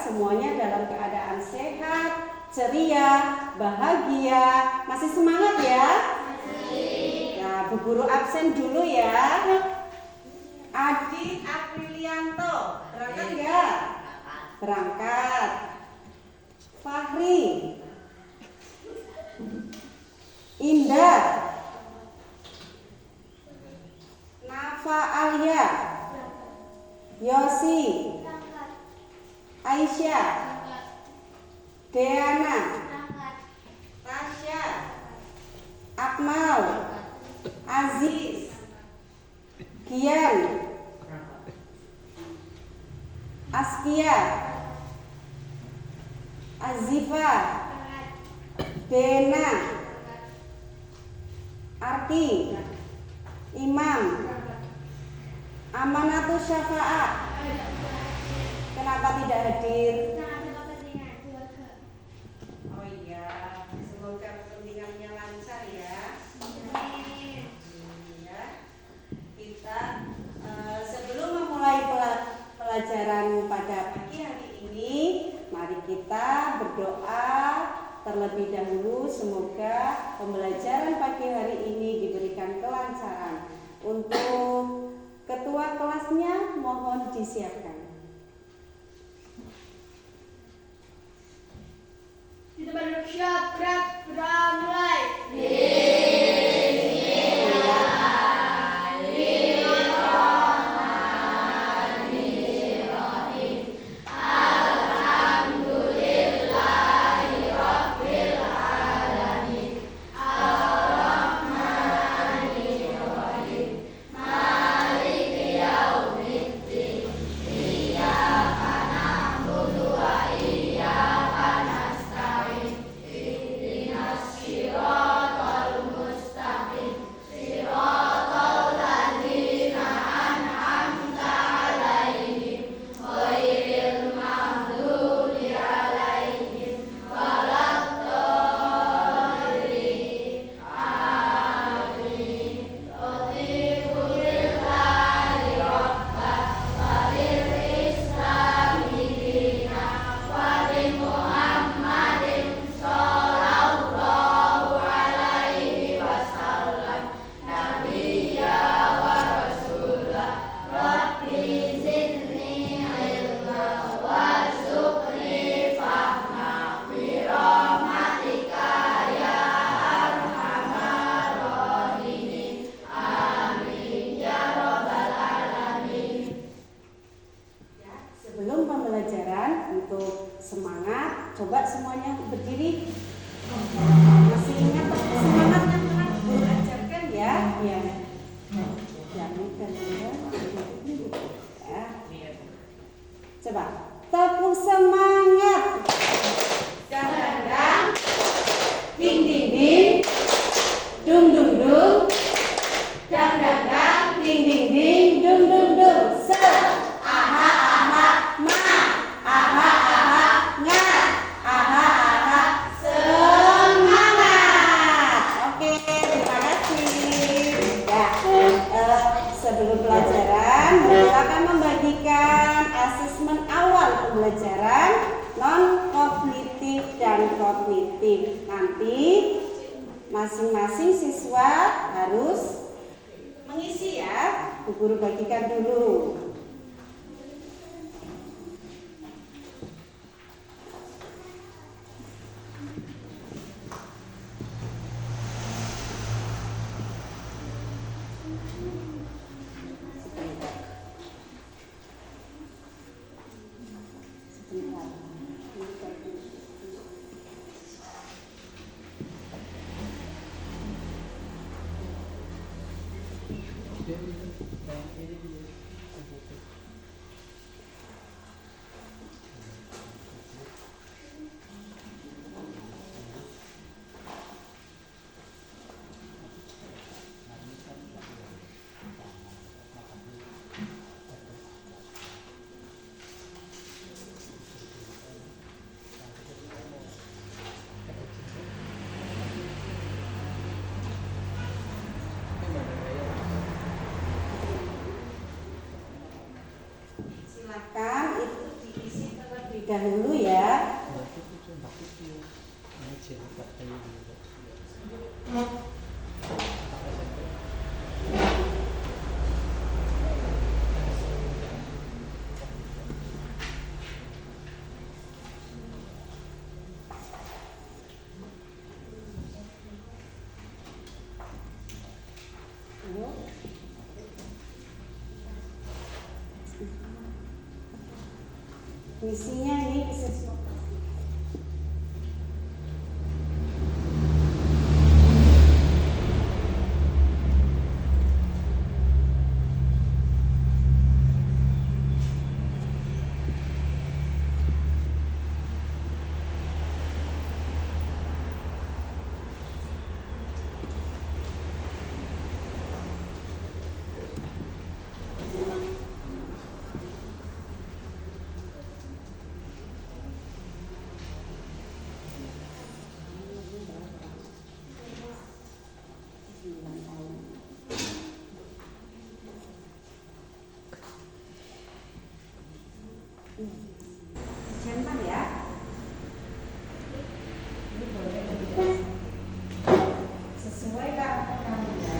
semuanya dalam keadaan sehat, ceria, bahagia. Masih semangat ya? Ya, Bu Guru absen dulu ya. Adit Aprilianto, berangkat nggak? Berangkat. Fahri, Indah, Nafa Alia, Yosi, Aisyah, Deana, Tasya, Akmal, Aziz, Gian, Askia, Azifa, Dena, Arti, Imam, Amanatus Syafa'ah. Kenapa tidak hadir? Oh iya, semoga pertandingannya lancar ya. Ya. Kita sebelum memulai pelajaran pada pagi hari ini, mari kita berdoa terlebih dahulu. Semoga pembelajaran pagi hari ini diberikan kelancaran. Untuk ketua kelasnya mohon disiapkan. Kita bersiap, mulai. Coba semuanya berdiri. Masih ingat semangat yang pernah Guru ajarkan ya? Ya. Ya. Coba tepuk semangat. Dang dang dang, ding ding ding, dung dung dung, dang dang dang, ding ding ding, dung dung dung. Se, aha aha, ma, aha aha, nga, aha aha, semangat. Oke, terima kasih. Ya, sebelum pelajaran kita akan membagikan asesmen awal pembelajaran non-kognitif dan kognitif. Nanti masing-masing siswa harus mengisi ya. Bu Guru bagikan dulu. dahulu ya. Misinya ini sesuatu. Jerman ya. Ini boleh lebih sesuai karakter kamu ya.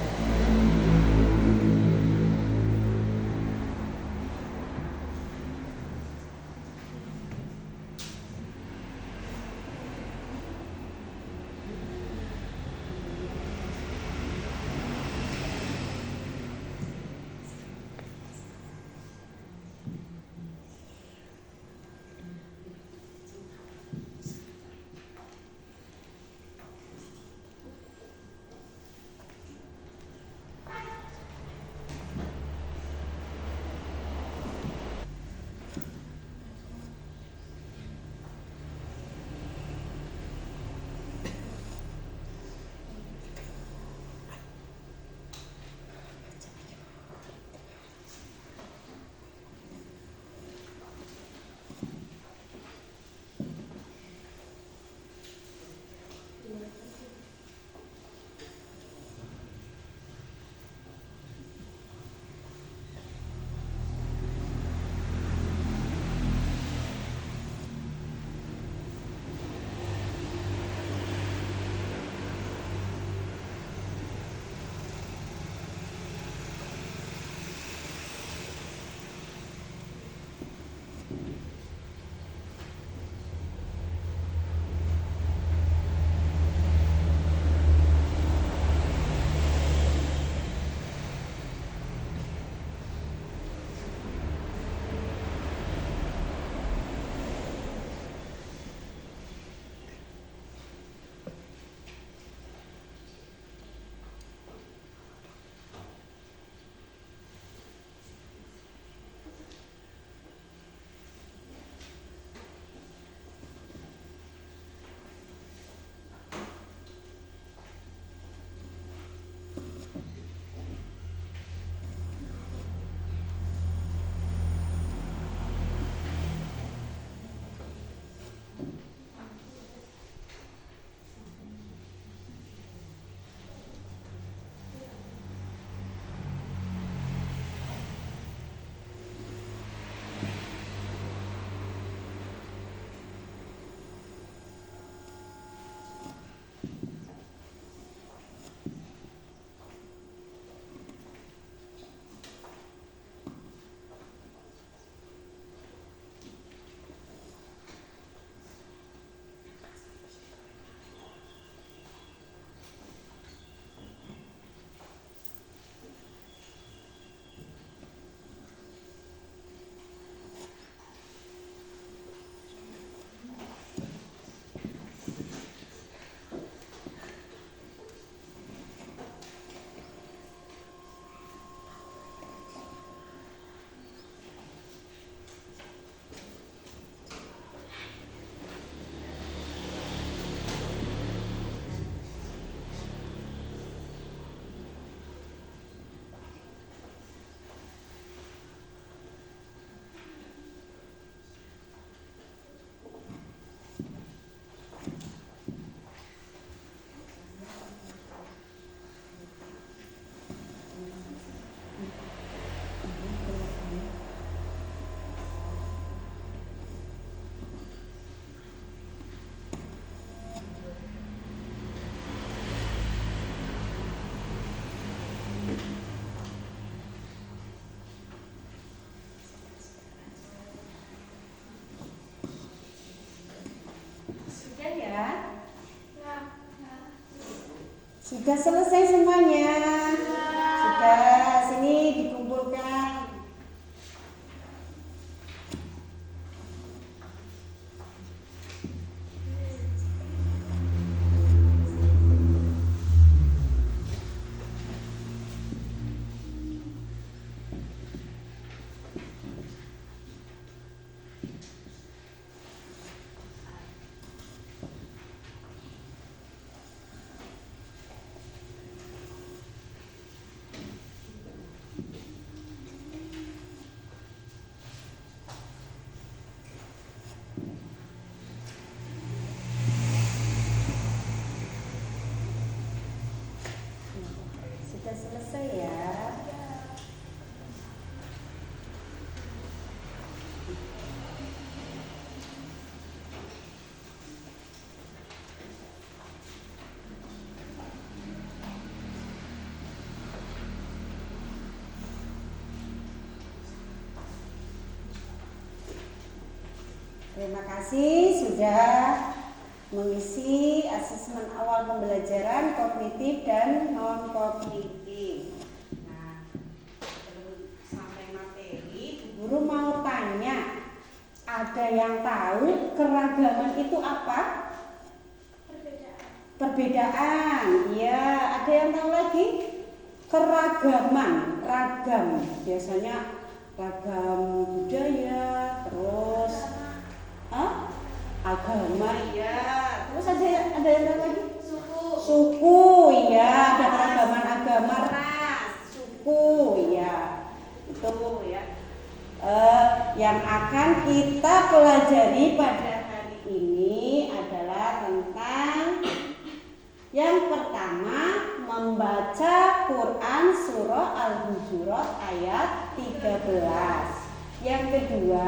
Sudah selesai semuanya? Sudah, sini dikumpulkan. Sudah selesai ya? Terima kasih sudah mengisi asesmen awal pembelajaran kognitif dan non kognitif. Nah, sebelum sampai materi, guru mau tanya, ada yang tahu keragaman itu apa? Perbedaan. Ya, ada yang tahu lagi? Keragaman, ragam. Biasanya ragam budaya, terus agama, ya. Terus ada yang tahu lagi? Suku, ya. Ada keragaman agama, ras, suku, ya. Itu ya. Yang akan kita pelajari pada hari ini adalah tentang yang pertama, membaca Quran surah Al-Hujurat ayat 13. Yang kedua,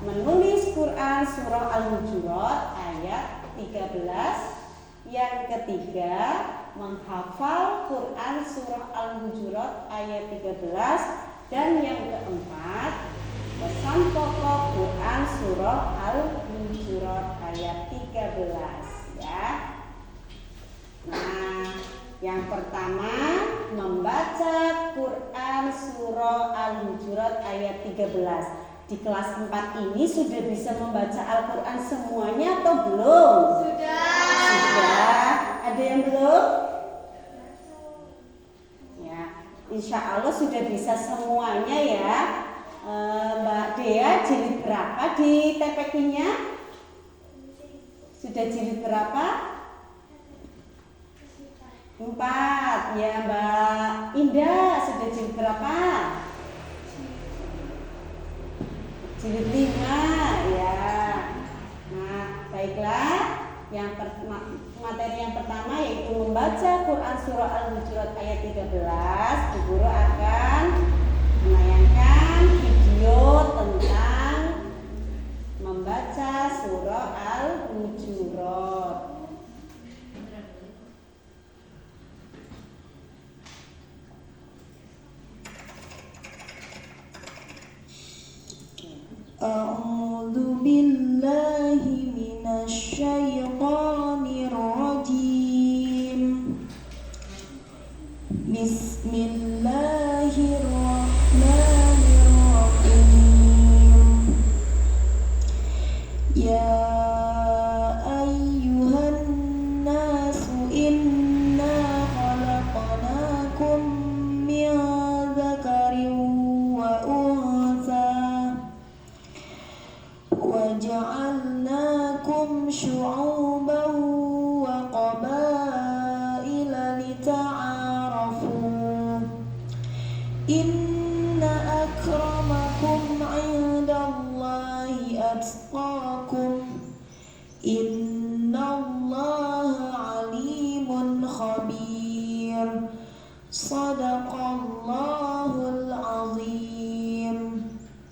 menulis Quran surah Al-Hujurat ayat 13. Yang ketiga, menghafal Quran surah Al-Hujurat ayat 13. Dan yang keempat, pesan pokok Quran surah Al-Hujurat ayat 13, ya. Nah, yang pertama, membaca Quran surah Al-Hujurat ayat 13. Di kelas 4 ini sudah bisa membaca Al-Quran semuanya atau belum? Sudah. Ada yang belum? Ya, insya Allah sudah bisa semuanya ya. Mbak Dea jilid berapa di TPQ-nya? Sudah jilid berapa? 4. Ya, Mbak Indah sudah jilid berapa? Jilid 5, ya. Nah, baiklah. Materi yang pertama yaitu membaca Quran surah Al-Hujurat ayat 13. Bu Guru akan menayangkan video tentang membaca surah Al-Hujurat. A'udzu billahi minasy syaithanir rajim. Bismillahirrahmanirrahim. Ya ayyuhan nasu inna khalaqnakum min dzakarin wa untha وجعلناكم شعوبا وقبائل لتعارفوا إن أكرمكم عند الله أتقاكم إن الله عليم خبير صدق الله العظيم.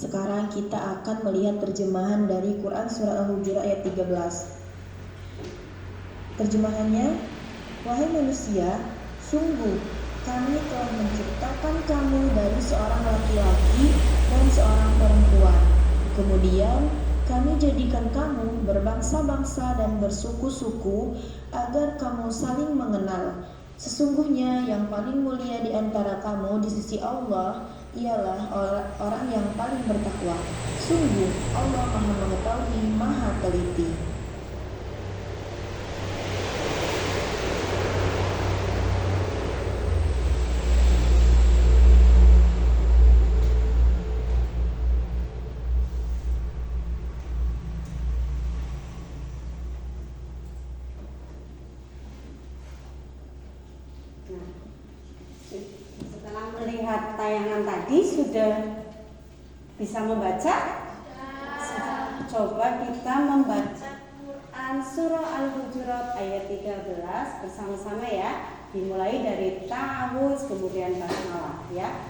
Sekarang kita akan melihat terjemahan dari Quran surah Al-Hujurat ayat 13. Terjemahannya, wahai manusia, sungguh kami telah menciptakan kamu dari seorang laki-laki dan seorang perempuan. Kemudian kami jadikan kamu berbangsa-bangsa dan bersuku-suku agar kamu saling mengenal. Sesungguhnya yang paling mulia di antara kamu di sisi Allah ialah orang yang paling bertakwa. Sungguh Allah Maha Mengetahui, Maha Teliti. Nah, setelah melihat tayangan tadi sudah bisa membaca? Coba kita membaca Quran Surah Al-Hujurat ayat 13 bersama-sama ya. Dimulai dari ta'awuz kemudian basmalah ya.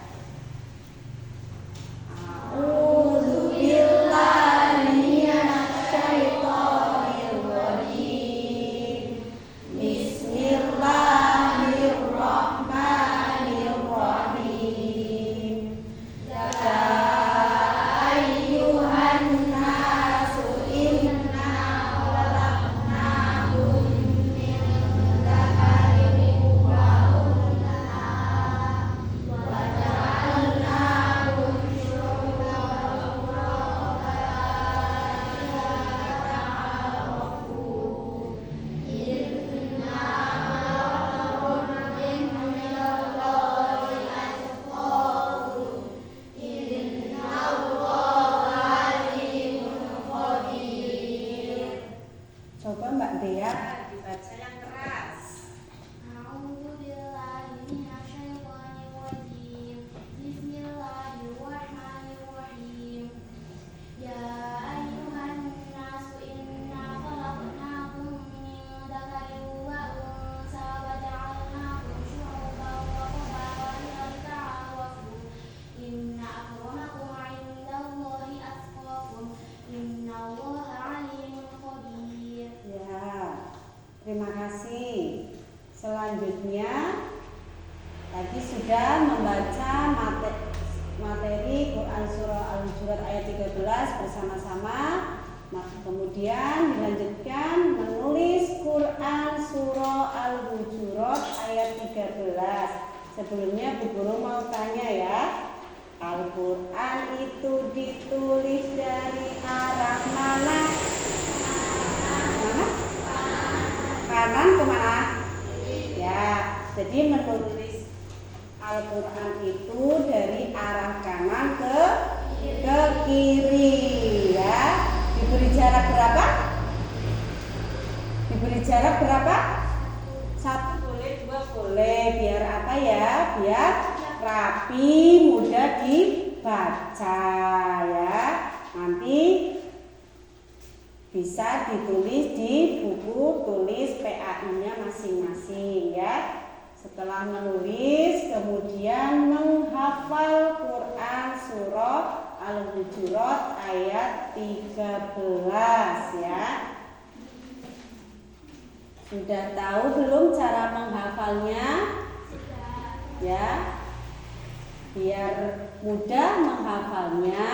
A'udzu billahi minasy syaithanir rajim. Bismillahirrahmanirrahim. Ya ayyuhan nasu inna khalaqnakum min dzakarin wa untha wa ja'alnakum syu'uban wa ta'arafu. Inna akramakum indallahi atqakum. Inna Allaha alimun khabir. Coba Mbak Dea dibaca yang keras. A'udzu billahi minasyaitonir rajim. Bismillahirrahmanirrahim. Ya ayyuhan nasu inna khalaqnakum min dzakarin wa untha wa ja'alnakum syu'uban wa qabaila lita'arafu. Inna akramakum 'indallahi atqakum. Inna Allaha 'alimun khabir. Ya, terima kasih. Selanjutnya tadi sudah membaca materi Quran Surah Al-Hujurat ayat 13 bersama-sama. Kemudian dilanjutkan menulis Quran Surah Al-Hujurat ayat 13. Sebelumnya Bu Guru mau tanya ya, Al-Quran itu ditulis dari arah mana? Mana? Kanan ke mana? Ya, jadi menulis Al-Quran itu dari arah kanan ke kiri ya. Diberi jarak berapa? Diberi jarak berapa? 1 boleh, 2 boleh. Biar apa ya? Biar rapi, mudah dibaca ya. Nanti bisa ditulis di buku tulis PAI-nya masing-masing ya. Setelah menulis, kemudian menghafal Quran Surah Al-Hujurat ayat 13 ya. Sudah tahu belum cara menghafalnya? Ya. Biar mudah menghafalnya,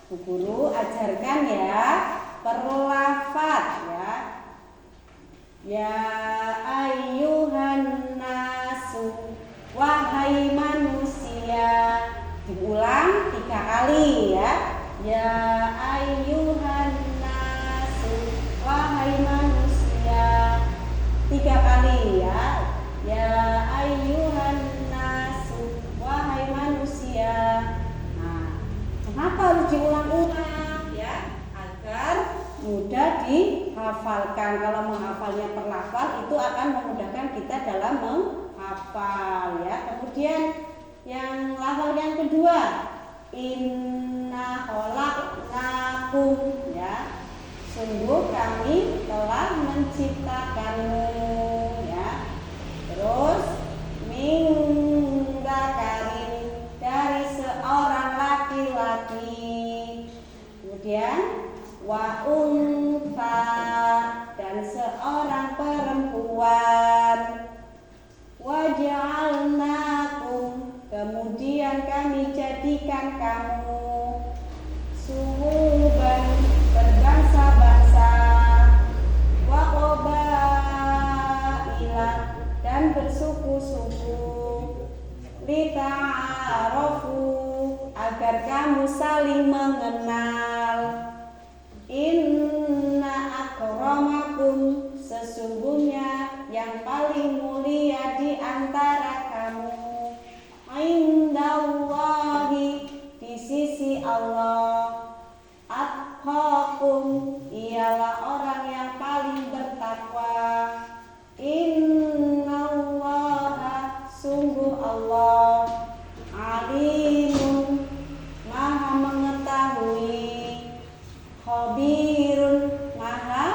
Bu Guru ajarkan ya perlafaz ya. Ya ayyuhan nasu, wahai manusia. Diulang 3 kali ya. Ya ayyuhan nasu, wahai manusia. 3 kali ya. Ya ayyuhan nasu, wahai manusia. Nah, kenapa harus diulang-ulang ya? Agar mudah dihafalkan. Kalau menghafalnya per lafal itu akan memudahkan kita dalam menghafal ya. Kemudian yang lafal yang kedua, inna khalaqnakum ya. Sungguh kami telah menciptakanmu ya. Terus min dzakarin, dari seorang laki-laki. Kemudian wa untha, dan seorang perempuan. Wa ja'alnakum, kemudian kami jadikan kamu syu'uban, berbangsa-bangsa. Wa qabaila, dan bersuku agar kamu saling mengenal. Inna akramakum, sesungguhnya yang paling mulia di antara kamu, indallahi, di sisi Allah, atqakum, ialah orang yang paling bertakwa. Innallaha, sungguh Allah, alimun, maha mengetahui, khabirun, maha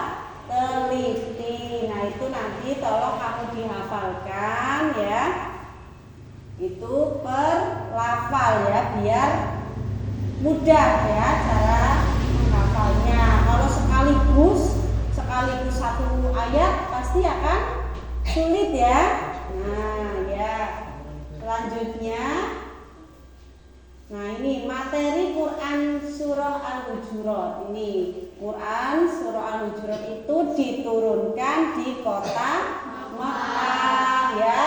teliti. Nah itu nanti tolong kamu dihafalkan ya. Itu per lafal ya, biar mudah ya cara menghafalnya. Kalau sekaligus satu ayat pasti akan sulit ya. Nah ya, selanjutnya, nah ini materi Quran surah Al-Hujurat. Ini Quran surah Al-Hujurat itu diturunkan di kota Makkah ya,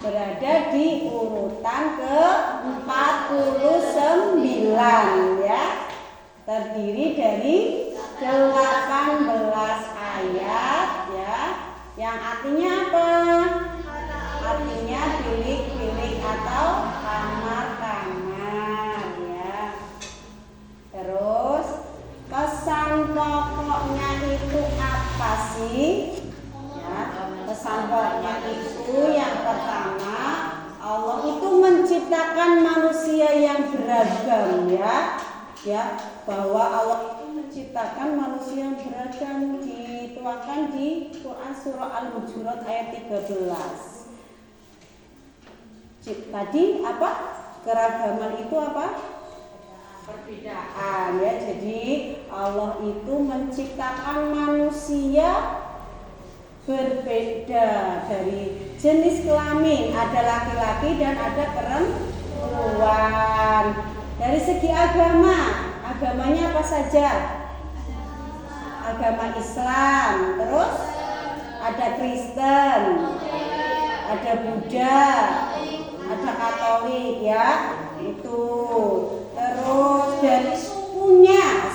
berada di urutan ke-49 ya, terdiri dari 18 ayat ya, yang artinya apa? Artinya bilik-bilik atau kamar-kamar ya. Terus pesan pokoknya itu apa sih? Ya, pesan pokoknya itu yang pertama, Allah itu menciptakan manusia yang beragam ya. Ya, bahwa Allah itu menciptakan manusia yang beragam, dituangkan di Quran surah Al-Hujurat ayat 13. Tadi apa? Keragaman itu apa? Perbedaan ya. Jadi Allah itu menciptakan manusia berbeda dari jenis kelamin, ada laki-laki dan ada perempuan. Dari segi agamanya apa saja? Agama Islam, terus ada Kristen, ada Buddha, ada Katolik ya, itu. Terus dari sukunya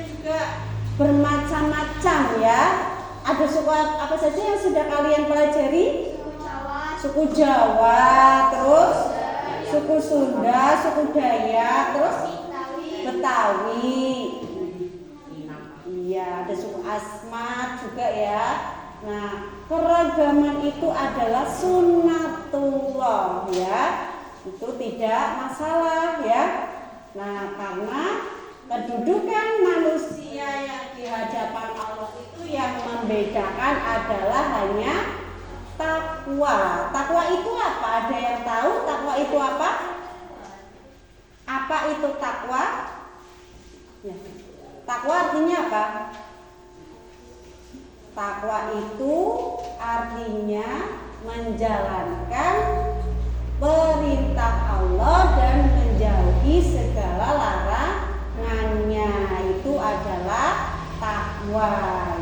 juga bermacam-macam ya. Ada suku apa saja yang sudah kalian pelajari? Suku Jawa, terus suku Sunda, suku Dayak, terus Betawi. Iya, ada suku Asmat juga ya. Nah, keragaman itu adalah sunnatullah ya. Itu tidak masalah ya. Nah, karena kedudukan manusia yang di hadapan Allah itu yang membedakan adalah hanya takwa. Takwa itu apa? Ada yang tahu takwa itu apa? Apa itu takwa? Ya. Takwa artinya apa? Takwa itu artinya menjalankan perintah Allah dan menjauhi segala larangannya. Itu adalah takwa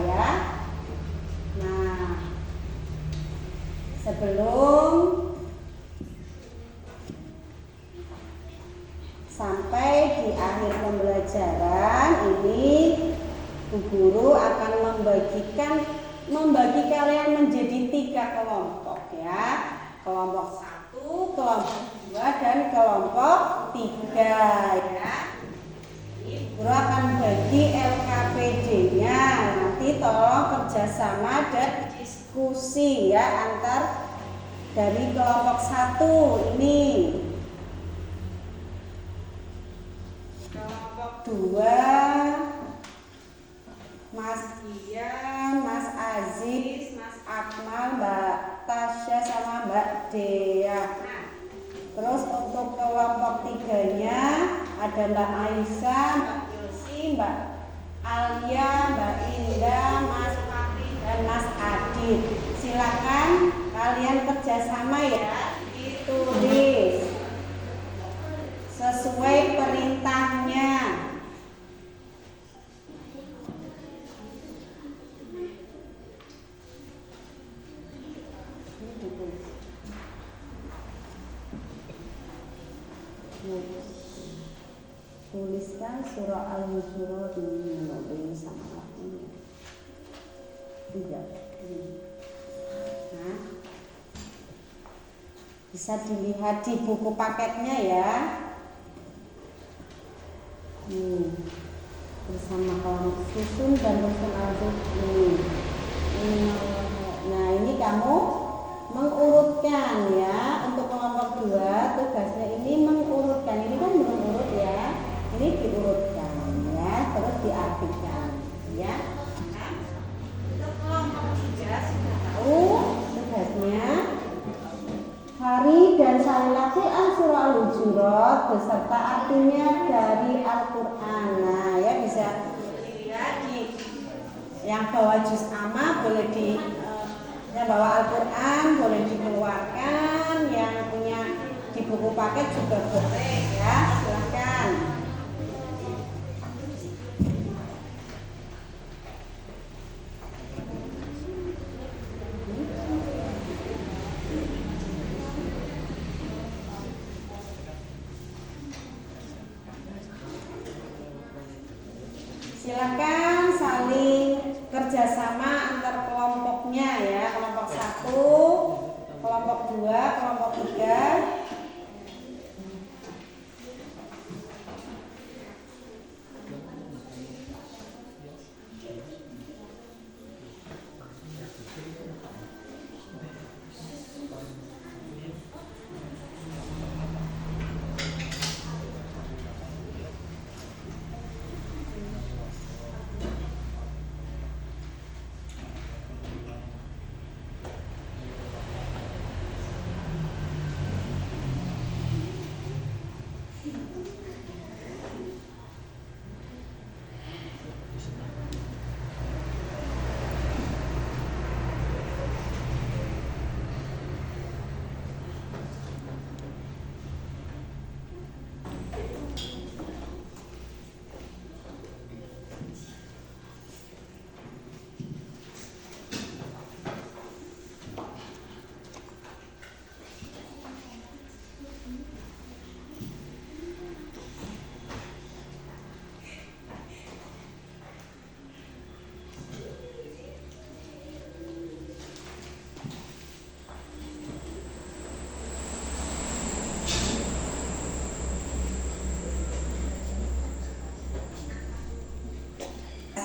ya. Nah, sebelum sampai di akhir pembelajaran ini, Bu Guru akan membagi kalian menjadi 3 kelompok ya. Kelompok 1, kelompok 2, dan kelompok 3 ya. Guru akan bagi LKPD-nya. Nanti tolong kerjasama dan diskusi ya antar dari kelompok 1 ini. Kelompok 2, Mas Dian, Mas Aziz, Mas Akmal, Mbak Tasya sama Mbak Dea. Terus untuk kelompok 3-nya ada Mbak Aisyah, Mbak Yosi, Mbak Alia, Mbak Indah, Mas Fakri, dan Mas Adit. Silakan kalian kerjasama ya, ditulis sesuai perintahnya. tuliskan surah Al-Hujurat ini sama lakunya. Tidak. Nah, bisa dilihat di buku paketnya ya. Bersama kelompok susun dan rusun al-zubni. Nah, ini kamu mengurutkan ya. Untuk kelompok 2 tugasnya ini mengurutkan. Ini kan belum urut ya. Ini diurutkan ya, terus diartikan ya. Nah, untuk kelompok 3 sudah tahu tugasnya. Hari dan salilati'an surah Al-Hujurat beserta artinya dari Al-Quran. Nah ya, bisa dilihat di yang bawa juz amma boleh yang bawa Al-Quran boleh dikeluarkan, yang punya di buku paket juga boleh ya, silahkan. Silakan saling kerjasama antar kelompoknya ya, kelompok 1, kelompok 2, kelompok 3.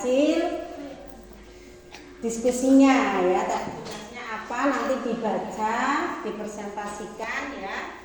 Hasil diskusinya ya, tugasnya apa nanti dibaca, dipresentasikan ya.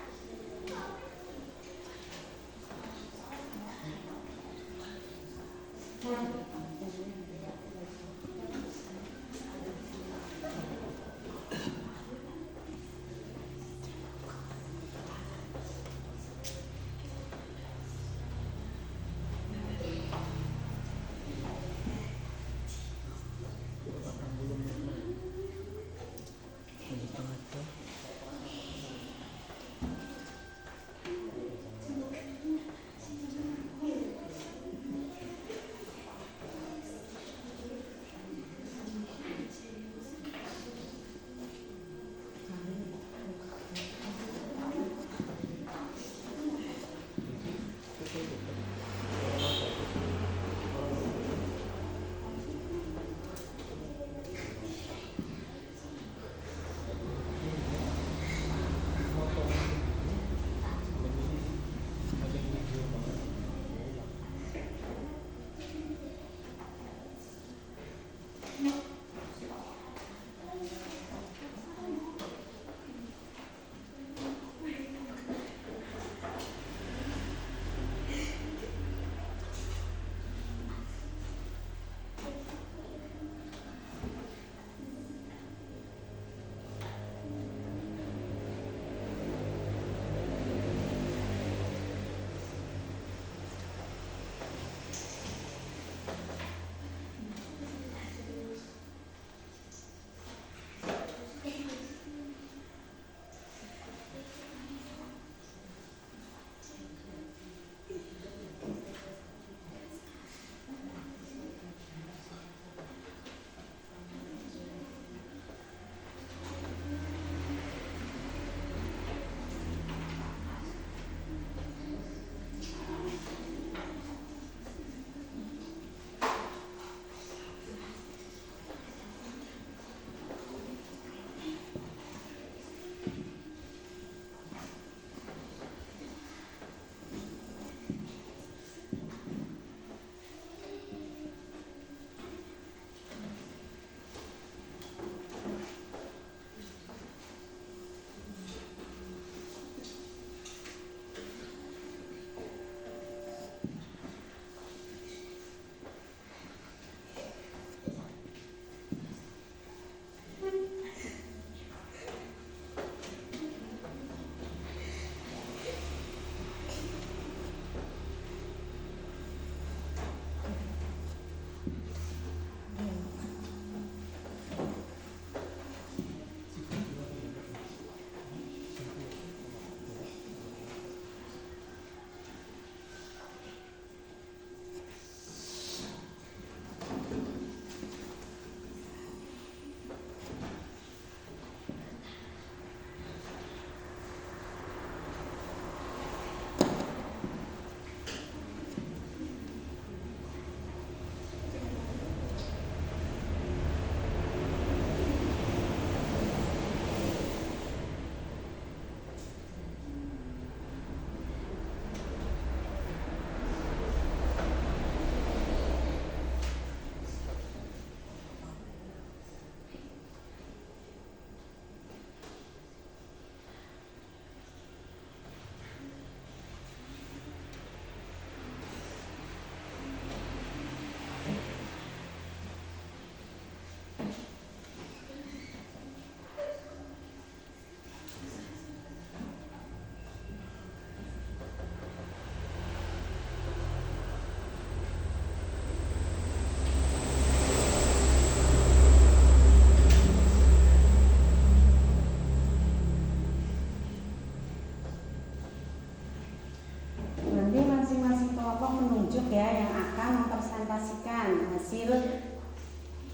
penunjuk ya yang akan mempresentasikan hasil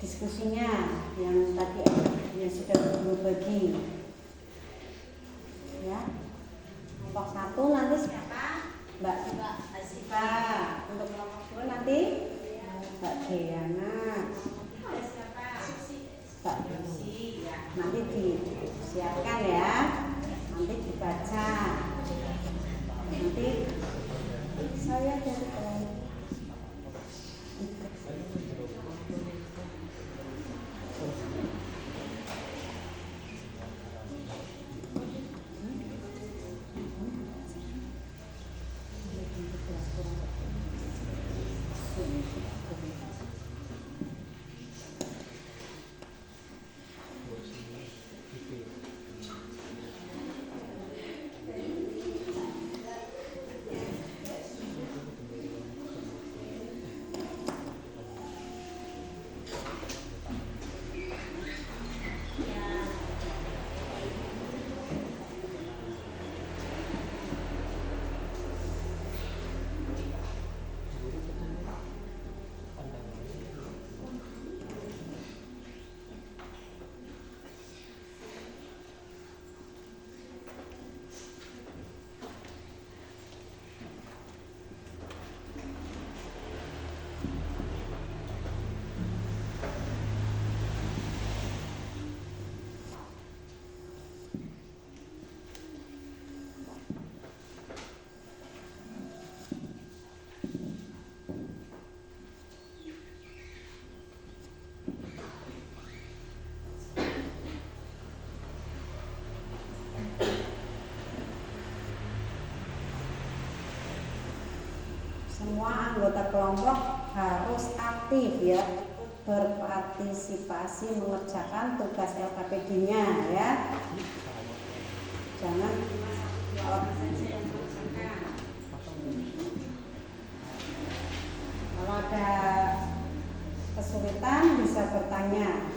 diskusinya yang tadi yang sudah berbagi. Ya. Kelompok 1 nanti siapa? Mbak Asifa. Untuk kelompok 2 nanti Mbak Diana. Siapa? Mbak Lucy. Ya. Nanti disiapkan ya. Nanti dibaca. Nanti saya dari kelompok semua anggota kelompok harus aktif ya, berpartisipasi mengerjakan tugas LKPD-nya ya. Jangan cuma 1-2 orang saja yang mengerjakan. Kalau ada kesulitan bisa bertanya.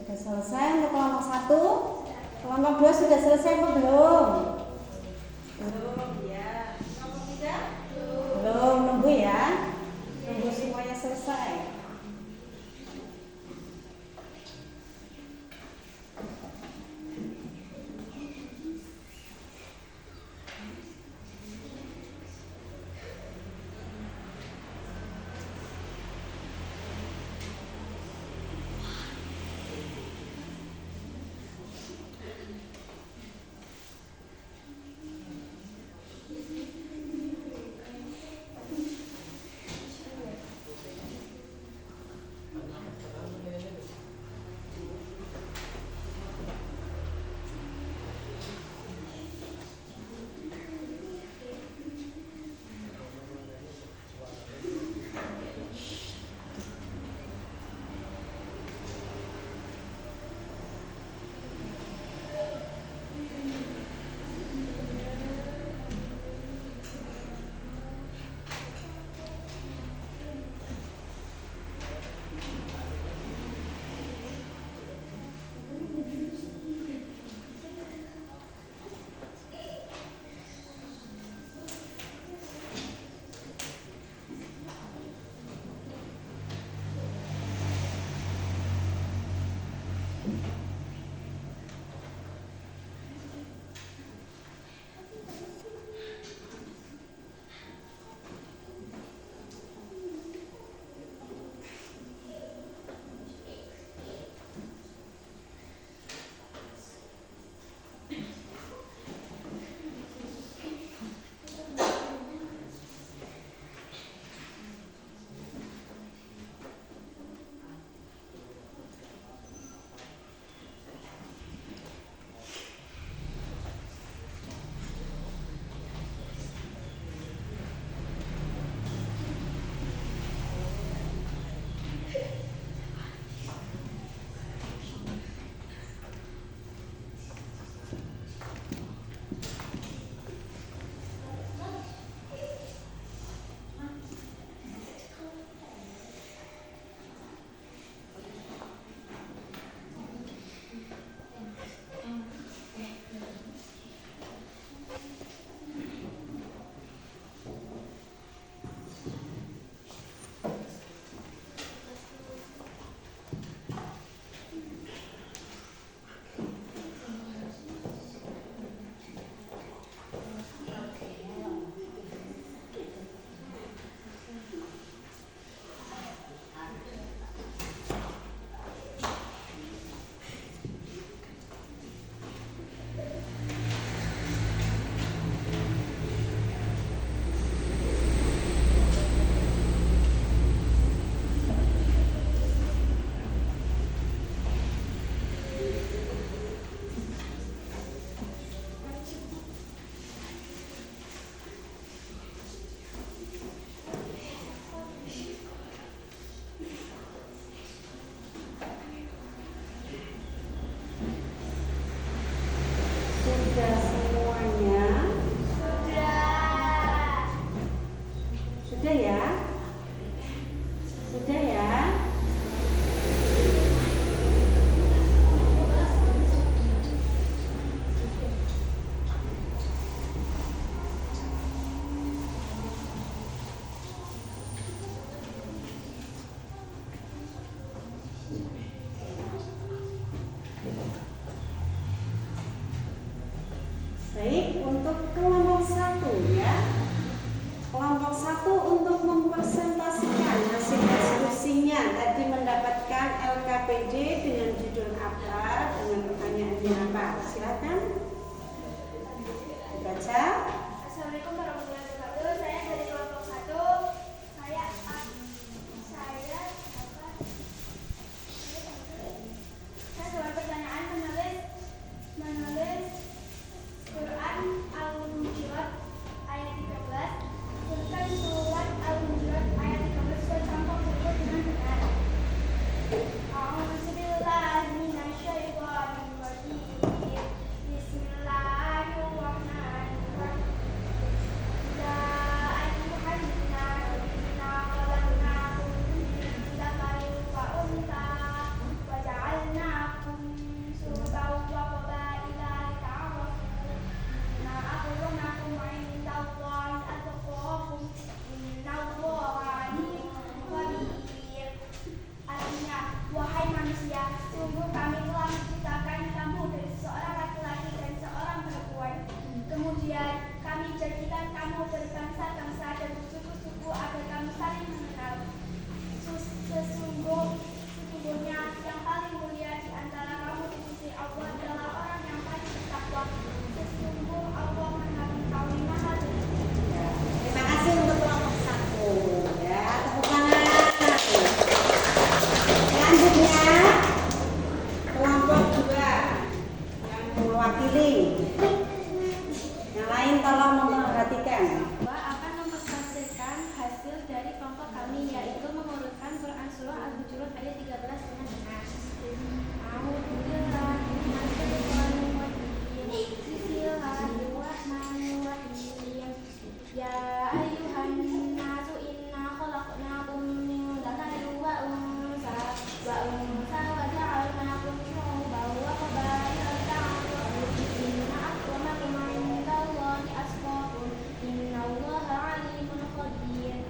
Sudah selesai untuk kelompok 1. Kelompok 2 sudah selesai apa belum? Belum ya. Kelompok 3? Belum, nunggu ya. Nunggu semuanya selesai. Sudah semuanya? Sudah ya? Sudah ya? Baik, untuk kelompok 1 ya. Kelompok 1 untuk mempresentasikan hasil diskusinya tadi mendapatkan LKPD dengan judul apa, dengan pertanyaannya apa. Silakan baca. Assalamualaikum warahmatullahi wabarakatuh. Saya dari kelompok 1. Saya soal pertanyaan menulis Quran Al-Hujurat ayat 13. Tuliskan surat Al-Hujurat ayat 13 dan contoh tersebut dengan benar. A'udzubillahi minasyaitonir ayat 13 dengan benar. Alhamdulillah, bismillahirrahmanirrahim. Ya ayuhan nasu inna khalaqnakum min dzakarin wa unsa wa ja'alnakum syu'uban wa qabaila lita'arafu. Inna akramakum 'indallahi atqakum. Innallaha 'alimun khabir.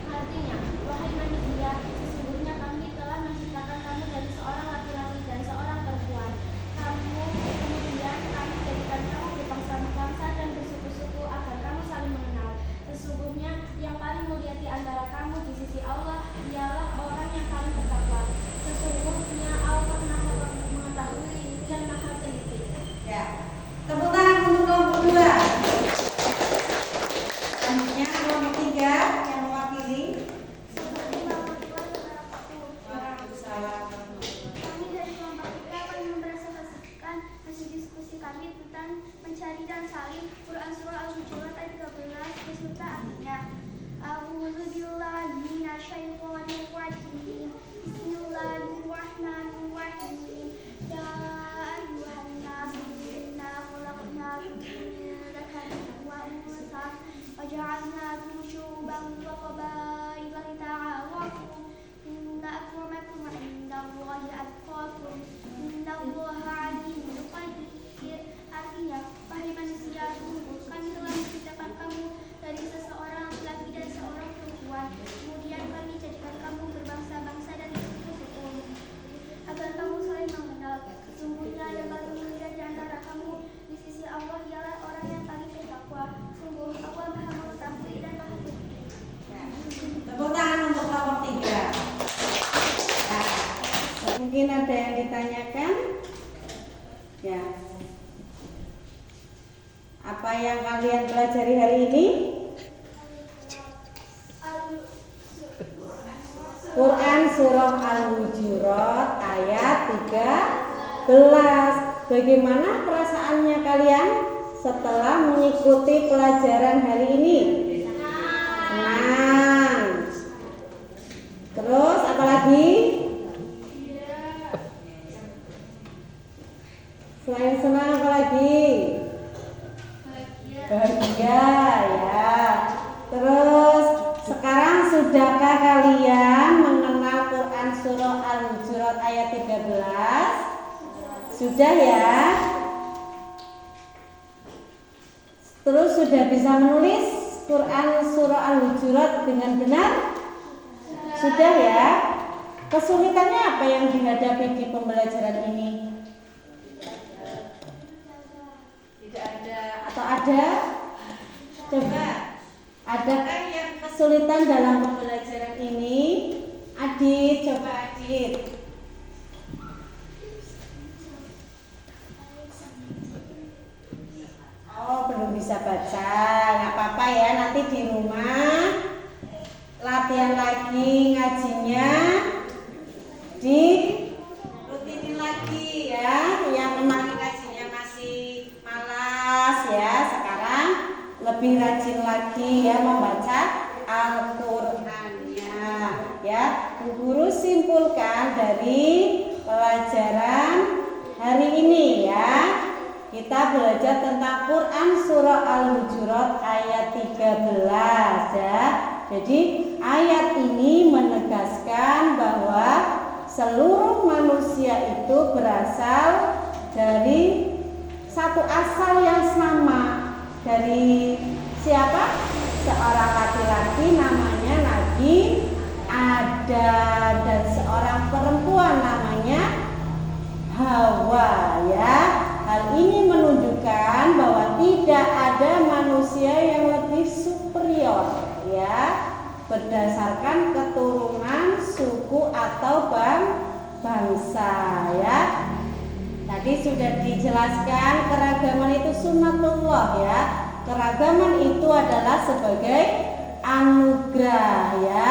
Artinya, wahai manusia, sesungguhnya kami telah menciptakan kamu dari seorang laki-laki dan seorang perempuan. Kemudian kami jadikan kamu berbangsa-bangsa dan bersuku-suku agar kamu saling mengenal. Sesungguhnya yang paling mulia di antara kamu di sisi Allah ialah orang yang paling bertakwa. Sesungguhnya Allah Maha mengetahui dan Maha teliti. Ya. Tepuk tangan untuk kelompok 2. Selanjutnya kelompok 3 yang mewakili. Waalaikumsalam. Kami dari kelompok 3 akan mempresentasikan hasil diskusi kami tentang mencari dan saling Quran Surah Al-Hujurat ayat 13 beserta artinya. A'udzu billahi minasyaitonir rajim. Bismillahirrahmanirrahim. Ya ayyuhan nasu inna khalaqnakum min dzakarin wa unsa wa ja'alnakum syu'uban wa qabaila lita'arafu. Inna akramakum 'indallahi atqakum. Innallaha 'alimun khabir. Artinya, wahai manusia, sungguh kami telah menciptakan kamu dari seseorang laki-laki dan seorang perempuan. Kemudian kami jadikan kamu berbangsa-bangsa dan bersuku-suku agar kamu saling mengenal. Sesungguhnya yang paling mulia di antara kamu di sisi Allah ialah orang yang paling bertakwa. Sungguh Allah Maha mengetahui dan Maha teliti. Tepuk tangan untuk kelompok 3. Nah, mungkin ada yang ditanyakan? Ya. Apa yang kalian pelajari hari ini? Quran Surah Al-Hujurat ayat 13. Bagaimana perasaannya kalian setelah mengikuti pelajaran hari ini? Senang. Terus apa lagi? Selain senang apa lagi? Bahagia ya. Terus sekarang sudahkah kalian mengenal Quran Surah Al-Hujurat ayat 13? Sudah ya. Terus sudah bisa menulis Quran Surah Al-Hujurat dengan benar? Sudah ya. Kesulitannya apa yang dihadapi di pembelajaran ini? Tidak ada atau ada? Coba. Adakah yang kesulitan dalam pembelajaran ini? Adit, coba Adit. Oh, belum bisa baca. Nggak apa-apa ya, nanti di rumah latihan lagi ngajinya, di rutinin lagi ya. Yang kemarin ngajinya masih malas ya, sekarang lebih rajin lagi ya membaca Al-Qur'annya ya. Bu Guru simpulkan dari pelajaran hari ini ya. Kita belajar tentang Quran Surah Al-Hujurat ayat 13 ya. Jadi ayat ini menegaskan bahwa seluruh manusia itu berasal dari satu asal yang sama. Dari siapa? Seorang laki-laki namanya Nabi Adam dan seorang perempuan namanya Hawa ya. Hal ini menunjukkan bahwa tidak ada manusia yang lebih superior ya, berdasarkan keturunan, suku atau bangsa ya. Tadi sudah dijelaskan keragaman itu sunnatullah ya. Keragaman itu adalah sebagai anugerah ya.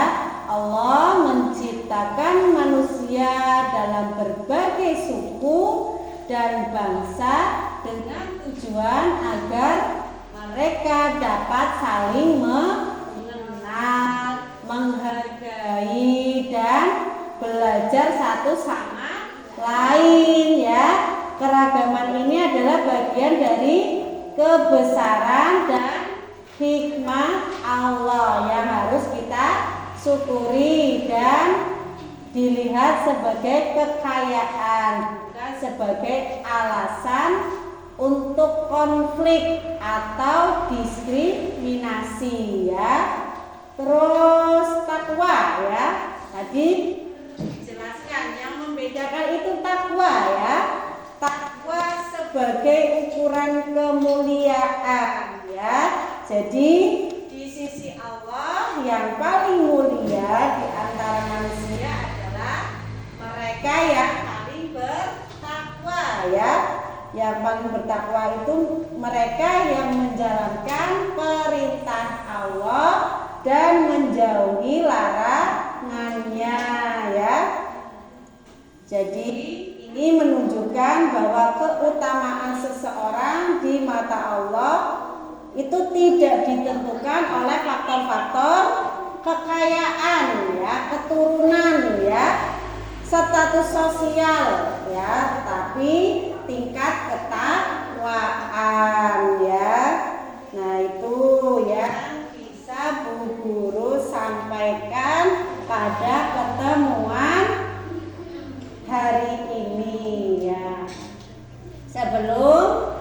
Allah menciptakan manusia dalam berbagai suku dan bangsa dengan tujuan agar mereka dapat saling mengenal, menghargai dan belajar satu sama lain ya. Keragaman ini adalah bagian dari kebesaran dan hikmah Allah yang harus kita syukuri dan dilihat sebagai kekayaan, bukan sebagai alasan untuk konflik atau diskriminasi ya. Terus takwa ya. Tadi dijelaskan yang membedakan itu takwa ya. Takwa sebagai ukuran kemuliaan ya. Jadi di sisi Allah yang paling mulia di antara manusia adalah mereka yang paling bertakwa ya. Yang paling bertakwa itu mereka yang menjalankan perintah Allah dan menjauhi larangannya ya. Jadi ini menunjukkan bahwa keutamaan seseorang di mata Allah itu tidak ditentukan oleh faktor-faktor kekayaan ya, keturunan ya, status sosial ya, tapi tingkat ketakwaan ya. Nah itu yang bisa Bu Guru sampaikan pada pertemuan hari ini ya. Sebelum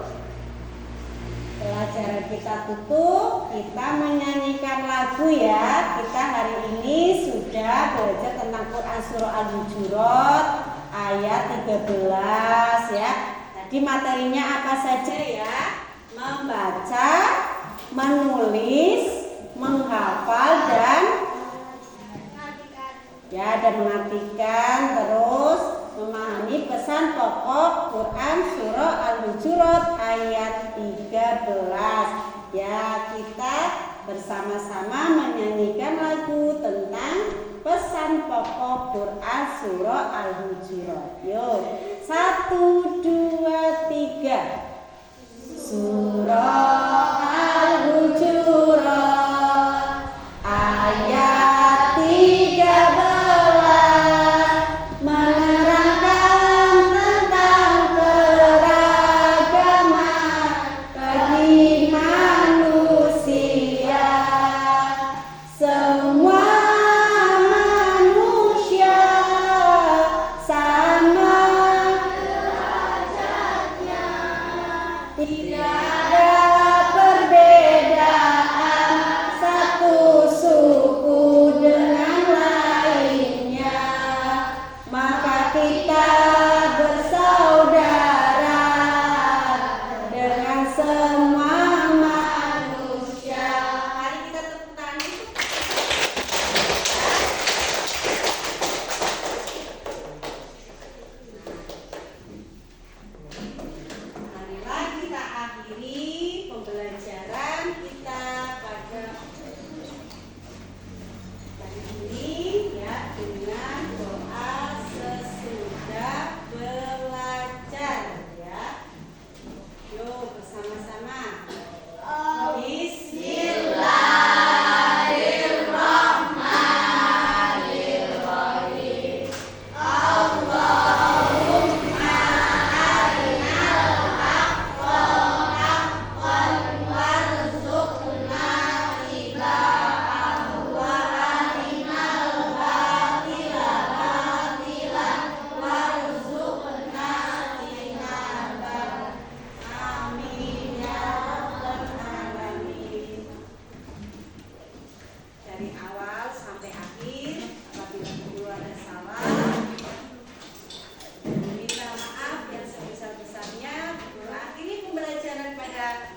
pelajaran kita tutup, kita menyanyikan lagu ya. Kita hari ini sudah belajar tentang Quran Surah Al-Hujurat ayat 13 ya. Tadi materinya apa saja ya? Membaca, menulis, menghafal dan mengartikan, terus memahami pesan pokok Quran Surah Al-Hujurat ayat 13 ya. Kita bersama-sama menyanyikan lagu tentang pesan pokok Quran Surah Al-Hujurat. Yuk, 1, 2, 3. Surah Al-Hujurat ayat 13 menerangkan tentang keragaman bagi manusia. Semua manusia sama derajatnya, tidak ada perbedaan satu suku dengan lainnya. Maka kita bersaudara dengan semua manusia. Mari kita tepuk tangan. Marilah kita akhiri pembelajaran kita pada hari ini ya dengan doa sesudah belajar ya. Yuk bersama-sama. Bismillahirrahmanirrahim. Allahumma arinal haqqa haqqan warzuqna ittiba'ahu wa arinal batila batilan warzuqna ijtinabah. Amin ya rabbal alamin. Dari awal sampai akhir, apabila guru ada salah, minta maaf yang sebesar-besarnya. Guru akhiri pembelajaran pada